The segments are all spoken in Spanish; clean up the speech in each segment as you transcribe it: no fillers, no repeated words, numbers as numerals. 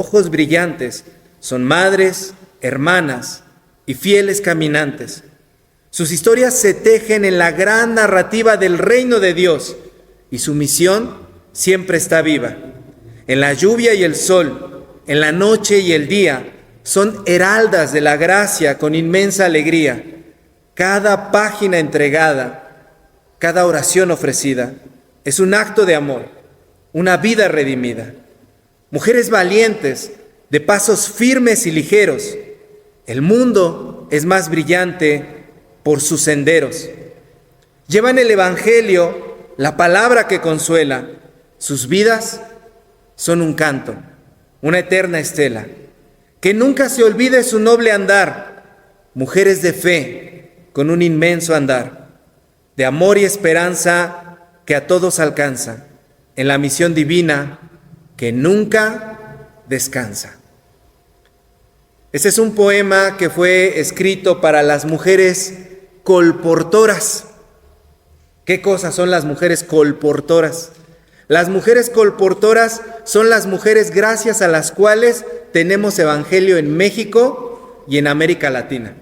ojos brillantes, son madres, hermanas y fieles caminantes. Sus historias se tejen en la gran narrativa del reino de Dios y su misión siempre está viva. En la lluvia y el sol, en la noche y el día, son heraldas de la gracia con inmensa alegría. Cada página entregada, cada oración ofrecida, es un acto de amor, una vida redimida. Mujeres valientes, de pasos firmes y ligeros. El mundo es más brillante por sus senderos. Llevan el Evangelio, la palabra que consuela. Sus vidas son un canto, una eterna estela. Que nunca se olvide su noble andar. Mujeres de fe, con un inmenso andar, de amor y esperanza que a todos alcanza, en la misión divina que nunca descansa. Este es un poema que fue escrito para las mujeres colportoras. ¿Qué cosas son las mujeres colportoras? Las mujeres colportoras son las mujeres gracias a las cuales tenemos evangelio en México y en América Latina.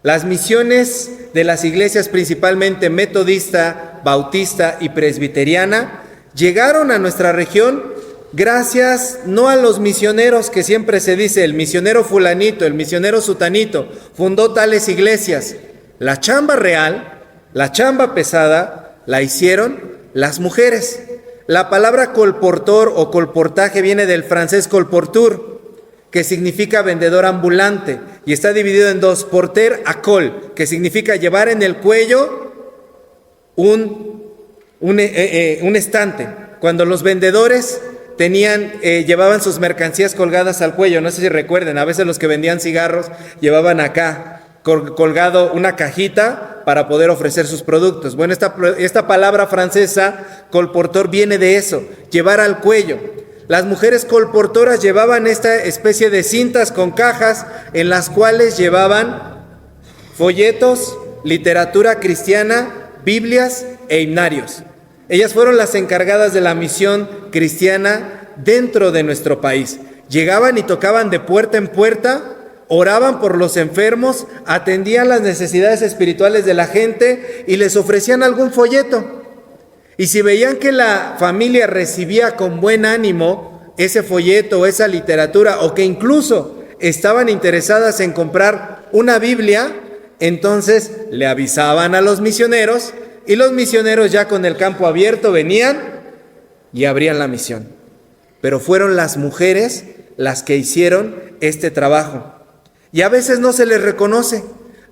Las misiones de las iglesias principalmente metodista, bautista y presbiteriana llegaron a nuestra región gracias no a los misioneros que siempre se dice, el misionero fulanito, el misionero sutanito, fundó tales iglesias. La chamba real, la chamba pesada, la hicieron las mujeres. La palabra colportor o colportaje viene del francés colportur, que significa vendedor ambulante, y está dividido en dos: porter a col, que significa llevar en el cuello un estante. Cuando los vendedores llevaban sus mercancías colgadas al cuello, no sé si recuerden, a veces los que vendían cigarros llevaban acá colgado una cajita para poder ofrecer sus productos. Bueno, esta palabra francesa, colportor, viene de eso, llevar al cuello. Las mujeres colportoras llevaban esta especie de cintas con cajas en las cuales llevaban folletos, literatura cristiana, Biblias e himnarios. Ellas fueron las encargadas de la misión cristiana dentro de nuestro país. Llegaban y tocaban de puerta en puerta, oraban por los enfermos, atendían las necesidades espirituales de la gente y les ofrecían algún folleto. Y si veían que la familia recibía con buen ánimo ese folleto o esa literatura, o que incluso estaban interesadas en comprar una Biblia, entonces le avisaban a los misioneros, y los misioneros ya con el campo abierto venían y abrían la misión. Pero fueron las mujeres las que hicieron este trabajo. Y a veces no se les reconoce.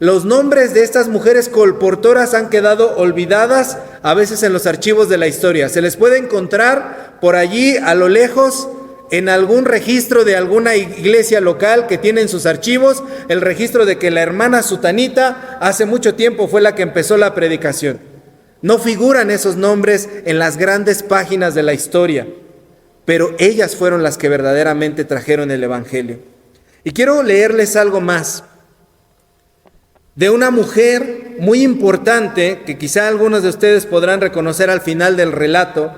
Los nombres de estas mujeres colportoras han quedado olvidadas a veces en los archivos de la historia. Se les puede encontrar por allí a lo lejos en algún registro de alguna iglesia local que tiene en sus archivos el registro de que la hermana sutanita hace mucho tiempo fue la que empezó la predicación. No figuran esos nombres en las grandes páginas de la historia, pero ellas fueron las que verdaderamente trajeron el evangelio. Y quiero leerles algo más de una mujer muy importante que quizá algunos de ustedes podrán reconocer al final del relato,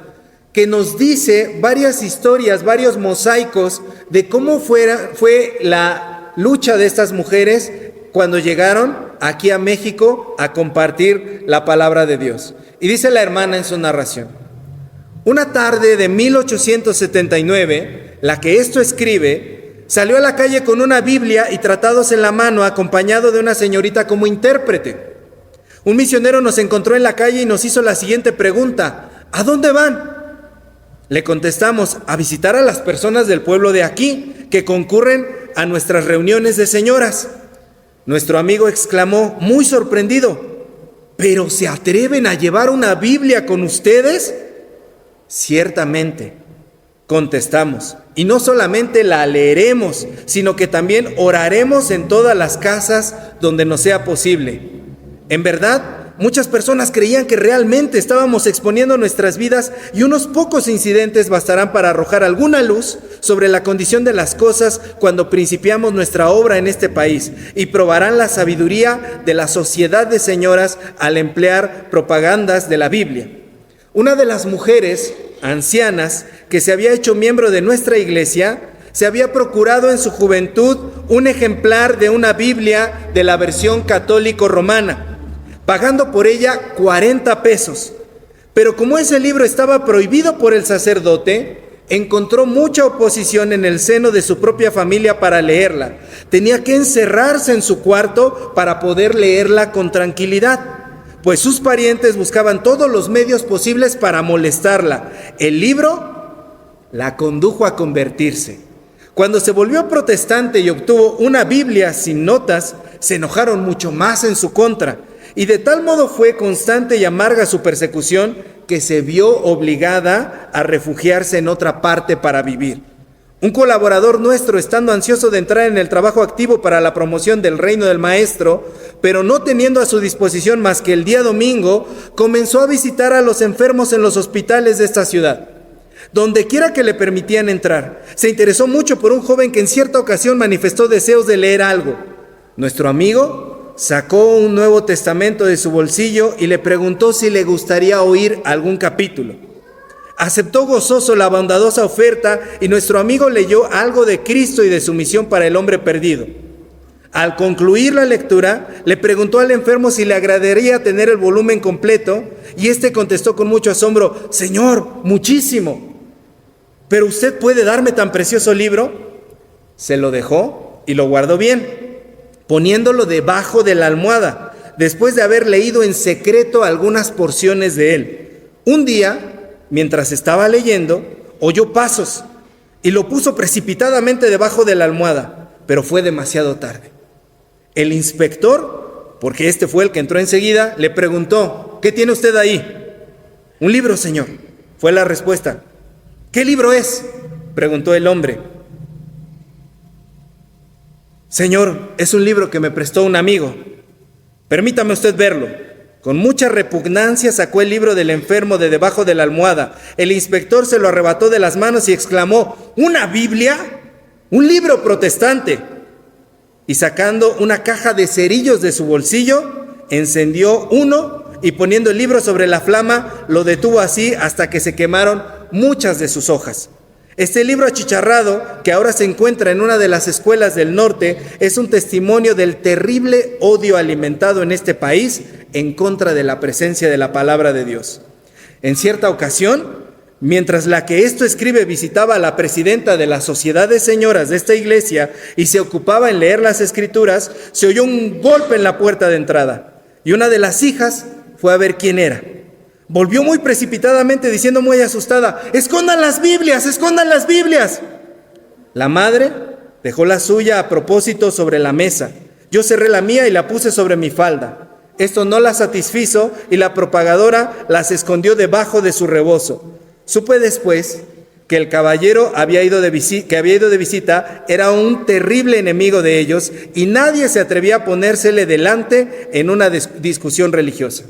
que nos dice varias historias, varios mosaicos de cómo fue la lucha de estas mujeres cuando llegaron aquí a México a compartir la palabra de Dios. Y dice la hermana en su narración: una tarde de 1879, la que esto escribe, salió a la calle con una Biblia y tratados en la mano, acompañado de una señorita como intérprete. Un misionero nos encontró en la calle y nos hizo la siguiente pregunta: ¿a dónde van? Le contestamos: a visitar a las personas del pueblo de aquí, que concurren a nuestras reuniones de señoras. Nuestro amigo exclamó, muy sorprendido: ¿pero se atreven a llevar una Biblia con ustedes? Ciertamente, contestamos, y no solamente la leeremos, sino que también oraremos en todas las casas donde nos sea posible. En verdad, muchas personas creían que realmente estábamos exponiendo nuestras vidas y unos pocos incidentes bastarán para arrojar alguna luz sobre la condición de las cosas cuando principiamos nuestra obra en este país, y probarán la sabiduría de la sociedad de señoras al emplear propagandas de la Biblia. Una de las mujeres ancianas que se había hecho miembro de nuestra iglesia se había procurado en su juventud un ejemplar de una Biblia de la versión católico-romana, pagando por ella 40 pesos. Pero como ese libro estaba prohibido por el sacerdote, encontró mucha oposición en el seno de su propia familia para leerla. Tenía que encerrarse en su cuarto para poder leerla con tranquilidad, pues sus parientes buscaban todos los medios posibles para molestarla. El libro la condujo a convertirse. Cuando se volvió protestante y obtuvo una Biblia sin notas, se enojaron mucho más en su contra, y de tal modo fue constante y amarga su persecución que se vio obligada a refugiarse en otra parte para vivir. Un colaborador nuestro, estando ansioso de entrar en el trabajo activo para la promoción del reino del Maestro, pero no teniendo a su disposición más que el día domingo, comenzó a visitar a los enfermos en los hospitales de esta ciudad. Donde quiera que le permitían entrar, se interesó mucho por un joven que en cierta ocasión manifestó deseos de leer algo. Nuestro amigo sacó un Nuevo Testamento de su bolsillo y le preguntó si le gustaría oír algún capítulo. Aceptó gozoso la bondadosa oferta y nuestro amigo leyó algo de Cristo y de su misión para el hombre perdido. Al concluir la lectura, le preguntó al enfermo si le agradaría tener el volumen completo, y éste contestó con mucho asombro: «Señor, muchísimo. ¿Pero usted puede darme tan precioso libro?». Se lo dejó y lo guardó bien, poniéndolo debajo de la almohada, después de haber leído en secreto algunas porciones de él. Un día, mientras estaba leyendo, oyó pasos y lo puso precipitadamente debajo de la almohada, pero fue demasiado tarde. El inspector, porque este fue el que entró enseguida, le preguntó: «¿Qué tiene usted ahí?». «Un libro, señor», fue la respuesta. «¿Qué libro es?», preguntó el hombre. «Señor, es un libro que me prestó un amigo». «Permítame usted verlo». Con mucha repugnancia sacó el libro del enfermo de debajo de la almohada. El inspector se lo arrebató de las manos y exclamó: «¿Una Biblia? ¡Un libro protestante!». Y sacando una caja de cerillos de su bolsillo, encendió uno y poniendo el libro sobre la flama, lo detuvo así hasta que se quemaron muchas de sus hojas. Este libro achicharrado, que ahora se encuentra en una de las escuelas del norte, es un testimonio del terrible odio alimentado en este país en contra de la presencia de la palabra de Dios. En cierta ocasión, mientras la que esto escribe visitaba a la presidenta de la sociedad de señoras de esta iglesia y se ocupaba en leer las escrituras, se oyó un golpe en la puerta de entrada, y una de las hijas fue a ver quién era. Volvió muy precipitadamente diciendo muy asustada: «¡Escondan las Biblias! ¡Escondan las Biblias!». La madre dejó la suya a propósito sobre la mesa. Yo cerré la mía y la puse sobre mi falda. Esto no la satisfizo y la propagadora las escondió debajo de su rebozo. Supe después que el caballero que había ido de visita era un terrible enemigo de ellos y nadie se atrevía a ponérsele delante en una discusión religiosa.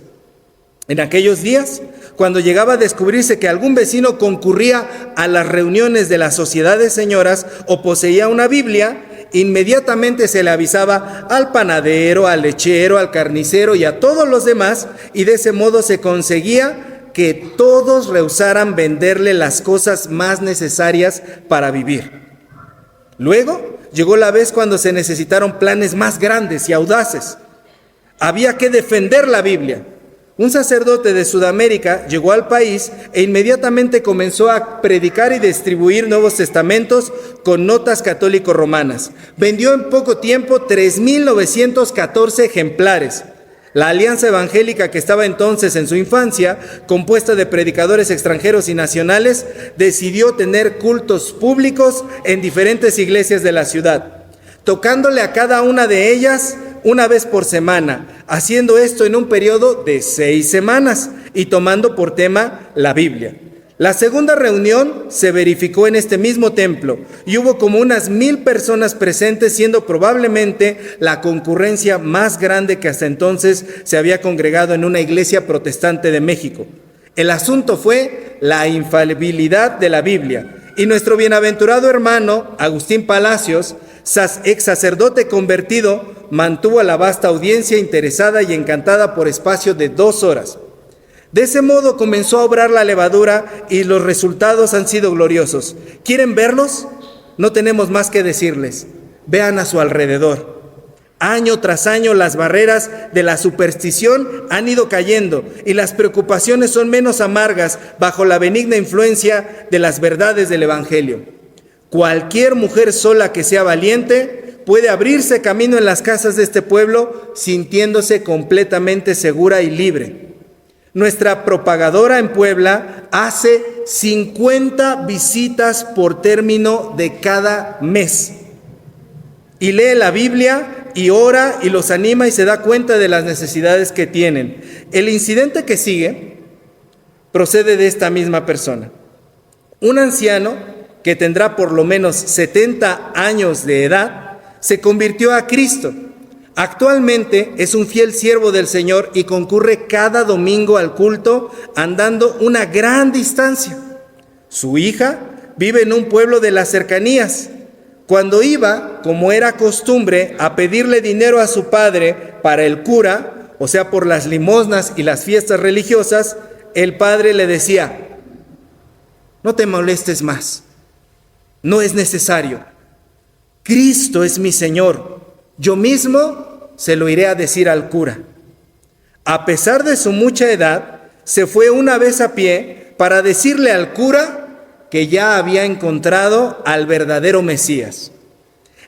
En aquellos días, cuando llegaba a descubrirse que algún vecino concurría a las reuniones de la sociedad de señoras o poseía una Biblia, inmediatamente se le avisaba al panadero, al lechero, al carnicero y a todos los demás, y de ese modo se conseguía que todos rehusaran venderle las cosas más necesarias para vivir. Luego llegó la vez cuando se necesitaron planes más grandes y audaces. Había que defender la Biblia. Un sacerdote de Sudamérica llegó al país e inmediatamente comenzó a predicar y distribuir Nuevos Testamentos con notas católico-romanas. Vendió en poco tiempo 3,914 ejemplares. La Alianza Evangélica, que estaba entonces en su infancia, compuesta de predicadores extranjeros y nacionales, decidió tener cultos públicos en diferentes iglesias de la ciudad, tocándole a cada una de ellas una vez por semana, haciendo esto en un periodo de 6 semanas y tomando por tema la Biblia. La segunda reunión se verificó en este mismo templo y hubo como unas 1,000 personas presentes, siendo probablemente la concurrencia más grande que hasta entonces se había congregado en una iglesia protestante de México. El asunto fue la infalibilidad de la Biblia, y nuestro bienaventurado hermano Agustín Palacios, ex sacerdote convertido, mantuvo a la vasta audiencia interesada y encantada por espacio de 2 horas. De ese modo comenzó a obrar la levadura y los resultados han sido gloriosos. ¿Quieren verlos? no tenemos más que decirles. Vean a su alrededor. Año tras año las barreras de la superstición han ido cayendo y las preocupaciones son menos amargas bajo la benigna influencia de las verdades del Evangelio. Cualquier mujer sola que sea valiente puede abrirse camino en las casas de este pueblo sintiéndose completamente segura y libre. Nuestra propagadora en Puebla hace 50 visitas por término de cada mes. Y lee la Biblia y ora y los anima y se da cuenta de las necesidades que tienen. El incidente que sigue procede de esta misma persona. Un anciano que tendrá por lo menos 70 años de edad se convirtió a Cristo. Actualmente es un fiel siervo del Señor y concurre cada domingo al culto andando una gran distancia. Su hija vive en un pueblo de las cercanías. Cuando iba, como era costumbre, a pedirle dinero a su padre para el cura, o sea, por las limosnas y las fiestas religiosas, el padre le decía: no te molestes más, no es necesario. Cristo es mi Señor, yo mismo se lo iré a decir al cura. A pesar de su mucha edad, se fue una vez a pie para decirle al cura que ya había encontrado al verdadero Mesías.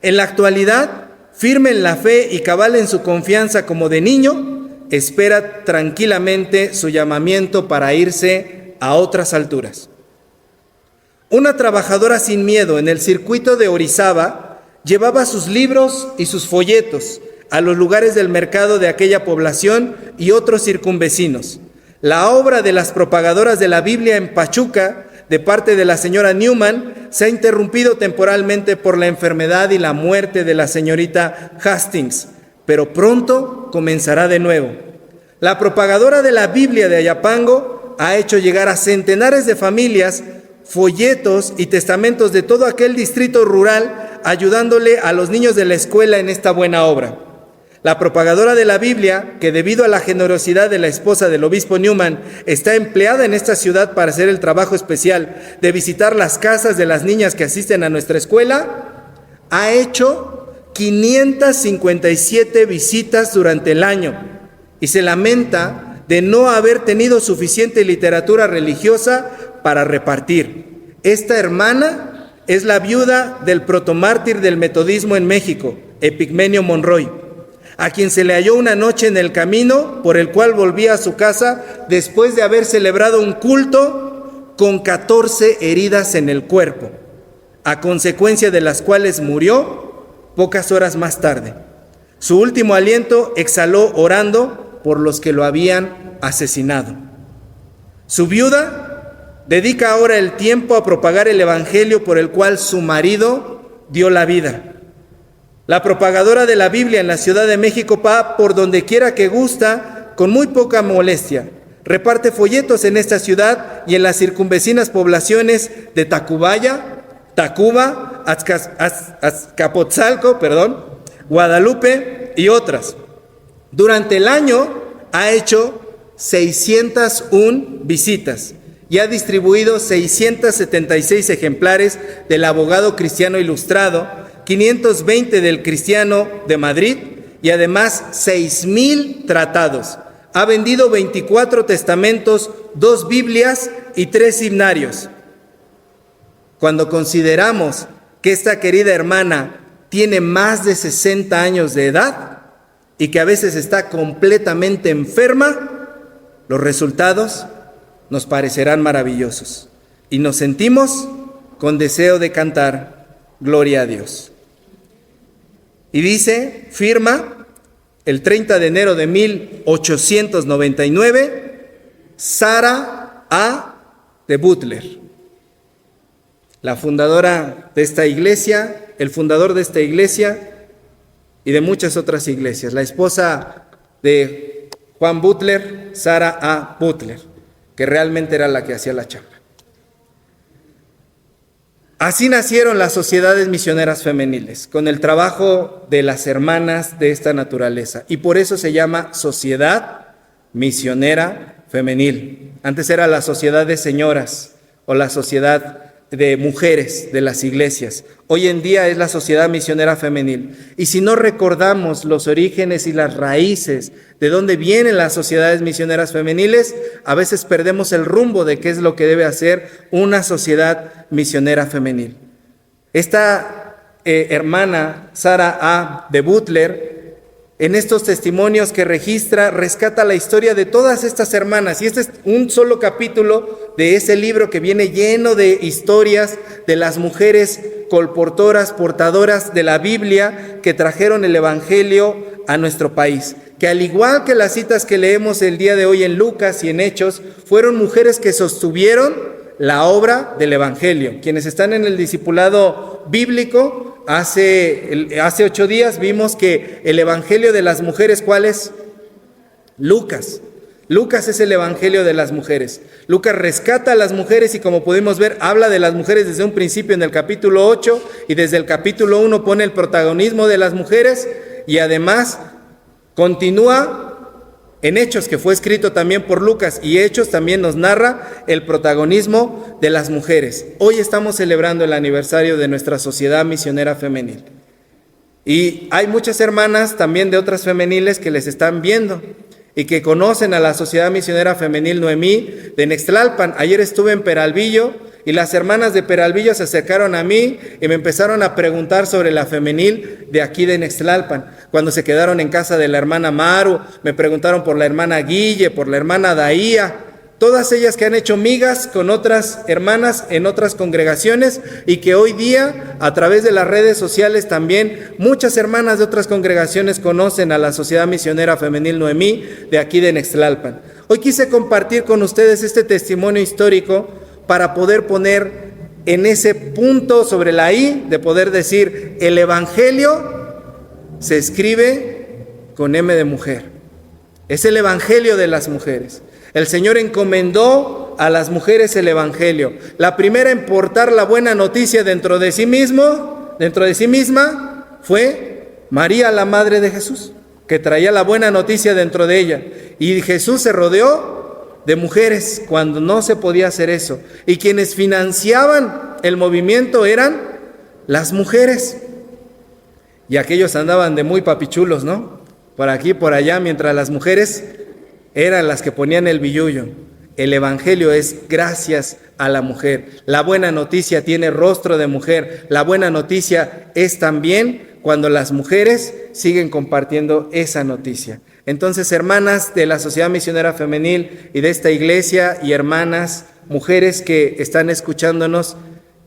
En la actualidad, firme en la fe y cabal en su confianza como de niño, espera tranquilamente su llamamiento para irse a otras alturas. Una trabajadora sin miedo en el circuito de Orizaba llevaba sus libros y sus folletos a los lugares del mercado de aquella población y otros circunvecinos. La obra de las propagadoras de la Biblia en Pachuca, de parte de la señora Newman, se ha interrumpido temporalmente por la enfermedad y la muerte de la señorita Hastings, pero pronto comenzará de nuevo. La propagadora de la Biblia de Ayapango ha hecho llegar a centenares de familias folletos y testamentos de todo aquel distrito rural, ayudándole a los niños de la escuela en esta buena obra. La propagadora de la Biblia, que debido a la generosidad de la esposa del obispo Newman, está empleada en esta ciudad para hacer el trabajo especial de visitar las casas de las niñas que asisten a nuestra escuela, ha hecho 557 visitas durante el año y se lamenta de no haber tenido suficiente literatura religiosa para repartir. Esta hermana es la viuda del protomártir del metodismo en México, Epigmenio Monroy, a quien se le halló una noche en el camino por el cual volvía a su casa después de haber celebrado un culto con 14 heridas en el cuerpo, a consecuencia de las cuales murió pocas horas más tarde. Su último aliento exhaló orando por los que lo habían asesinado. Su viuda dedica ahora el tiempo a propagar el evangelio por el cual su marido dio la vida. La propagadora de la Biblia en la Ciudad de México va por donde quiera que gusta con muy poca molestia. Reparte folletos en esta ciudad y en las circunvecinas poblaciones de Tacubaya, Tacuba, Azcapotzalco, Guadalupe y otras. Durante el año ha hecho 601 visitas y ha distribuido 676 ejemplares del Abogado Cristiano Ilustrado, 520 del Cristiano de Madrid y además 6,000 tratados. Ha vendido 24 testamentos, 2 Biblias y 3 himnarios. Cuando consideramos que esta querida hermana tiene más de 60 años de edad y que a veces está completamente enferma, los resultados nos parecerán maravillosos y nos sentimos con deseo de cantar gloria a Dios. Y dice, firma, el 30 de enero de 1899, Sarah A. de Butler, la fundadora de esta iglesia, el fundador de esta iglesia y de muchas otras iglesias, la esposa de Juan Butler, Sarah A. Butler, que realmente era la que hacía la chamba. Así nacieron las sociedades misioneras femeniles, con el trabajo de las hermanas de esta naturaleza. Y por eso se llama Sociedad Misionera Femenil. Antes era la Sociedad de Señoras o la Sociedad de mujeres de las iglesias. Hoy en día es la Sociedad Misionera Femenil. Y si no recordamos los orígenes y las raíces de dónde vienen las sociedades misioneras femeniles, a veces perdemos el rumbo de qué es lo que debe hacer una sociedad misionera femenil. Esta hermana Sarah A. de Butler, en estos testimonios que registra, rescata la historia de todas estas hermanas. Y este es un solo capítulo de ese libro que viene lleno de historias de las mujeres colportoras, portadoras de la Biblia, que trajeron el Evangelio a nuestro país. Que al igual que las citas que leemos el día de hoy en Lucas y en Hechos, fueron mujeres que sostuvieron la obra del Evangelio. Quienes están en el discipulado bíblico, hace 8 días vimos que el Evangelio de las mujeres, ¿cuál es? Lucas. Lucas es el Evangelio de las mujeres. Lucas rescata a las mujeres y, como pudimos ver, habla de las mujeres desde un principio en el capítulo 8 y desde el capítulo 1 pone el protagonismo de las mujeres y además continúa en Hechos, que fue escrito también por Lucas, y Hechos también nos narra el protagonismo de las mujeres. Hoy estamos celebrando el aniversario de nuestra Sociedad Misionera Femenil. Y hay muchas hermanas también de otras femeniles que les están viendo y que conocen a la Sociedad Misionera Femenil Noemí de Nextlalpan. Ayer estuve en Peralvillo y las hermanas de Peralvillo se acercaron a mí y me empezaron a preguntar sobre la femenil de aquí de Nextlalpan. Cuando se quedaron en casa de la hermana Maru, me preguntaron por la hermana Guille, por la hermana Daía, todas ellas que han hecho migas con otras hermanas en otras congregaciones y que hoy día a través de las redes sociales también muchas hermanas de otras congregaciones conocen a la Sociedad Misionera Femenil Noemí de aquí de Nextlalpan. Hoy quise compartir con ustedes este testimonio histórico para poder poner en ese punto sobre la I de poder decir el Evangelio se escribe con M de mujer. Es el Evangelio de las mujeres. El Señor encomendó a las mujeres el Evangelio. La primera en portar la buena noticia dentro de sí misma, fue María, la madre de Jesús, que traía la buena noticia dentro de ella. Y Jesús se rodeó de mujeres cuando no se podía hacer eso. Y quienes financiaban el movimiento eran las mujeres. Y aquellos andaban de muy papichulos, ¿no? Por aquí, por allá, mientras las mujeres eran las que ponían el billullo. El Evangelio es gracias a la mujer. La buena noticia tiene rostro de mujer. La buena noticia es también cuando las mujeres siguen compartiendo esa noticia. Entonces, hermanas de la Sociedad Misionera Femenil y de esta iglesia y hermanas, mujeres que están escuchándonos,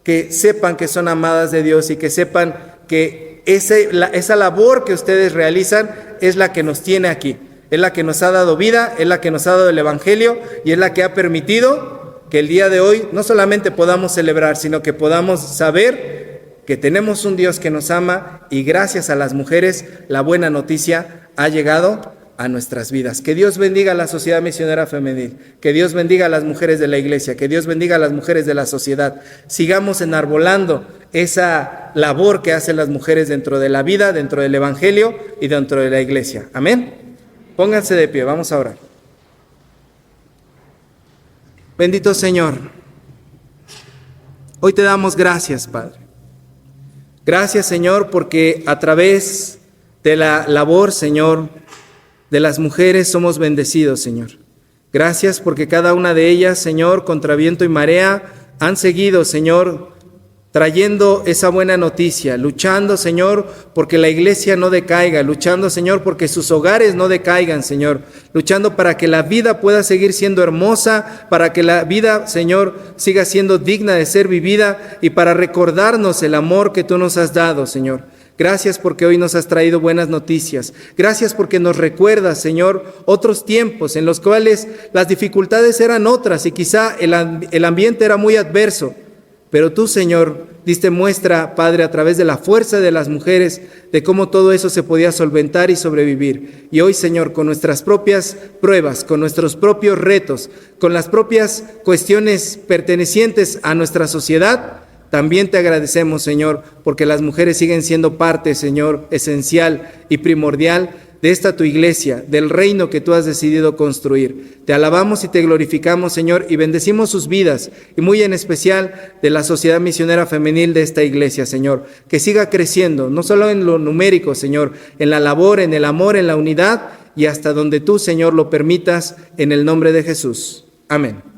que sepan que son amadas de Dios y que sepan que esa labor que ustedes realizan es la que nos tiene aquí. Es la que nos ha dado vida, es la que nos ha dado el Evangelio y es la que ha permitido que el día de hoy no solamente podamos celebrar, sino que podamos saber que tenemos un Dios que nos ama y gracias a las mujeres la buena noticia ha llegado a nuestras vidas. Que Dios bendiga a la Sociedad Misionera Femenil, que Dios bendiga a las mujeres de la iglesia, que Dios bendiga a las mujeres de la sociedad. Sigamos enarbolando esa labor que hacen las mujeres dentro de la vida, dentro del Evangelio y dentro de la iglesia. Amén. Pónganse de pie, vamos a orar. Bendito Señor, hoy te damos gracias, Padre. Gracias, Señor, porque a través de la labor, Señor, de las mujeres somos bendecidos, Señor. Gracias porque cada una de ellas, Señor, contra viento y marea, han seguido, Señor, trayendo esa buena noticia, luchando, Señor, porque la iglesia no decaiga, luchando, Señor, porque sus hogares no decaigan, Señor, luchando para que la vida pueda seguir siendo hermosa, para que la vida, Señor, siga siendo digna de ser vivida y para recordarnos el amor que tú nos has dado, Señor. Gracias porque hoy nos has traído buenas noticias. Gracias porque nos recuerdas, Señor, otros tiempos en los cuales las dificultades eran otras y quizá el ambiente era muy adverso. Pero tú, Señor, diste muestra, Padre, a través de la fuerza de las mujeres, de cómo todo eso se podía solventar y sobrevivir. Y hoy, Señor, con nuestras propias pruebas, con nuestros propios retos, con las propias cuestiones pertenecientes a nuestra sociedad, también te agradecemos, Señor, porque las mujeres siguen siendo parte, Señor, esencial y primordial de esta tu iglesia, del reino que tú has decidido construir. Te alabamos y te glorificamos, Señor, y bendecimos sus vidas, y muy en especial de la Sociedad Misionera Femenil de esta iglesia, Señor, que siga creciendo, no solo en lo numérico, Señor, en la labor, en el amor, en la unidad, y hasta donde tú, Señor, lo permitas, en el nombre de Jesús. Amén.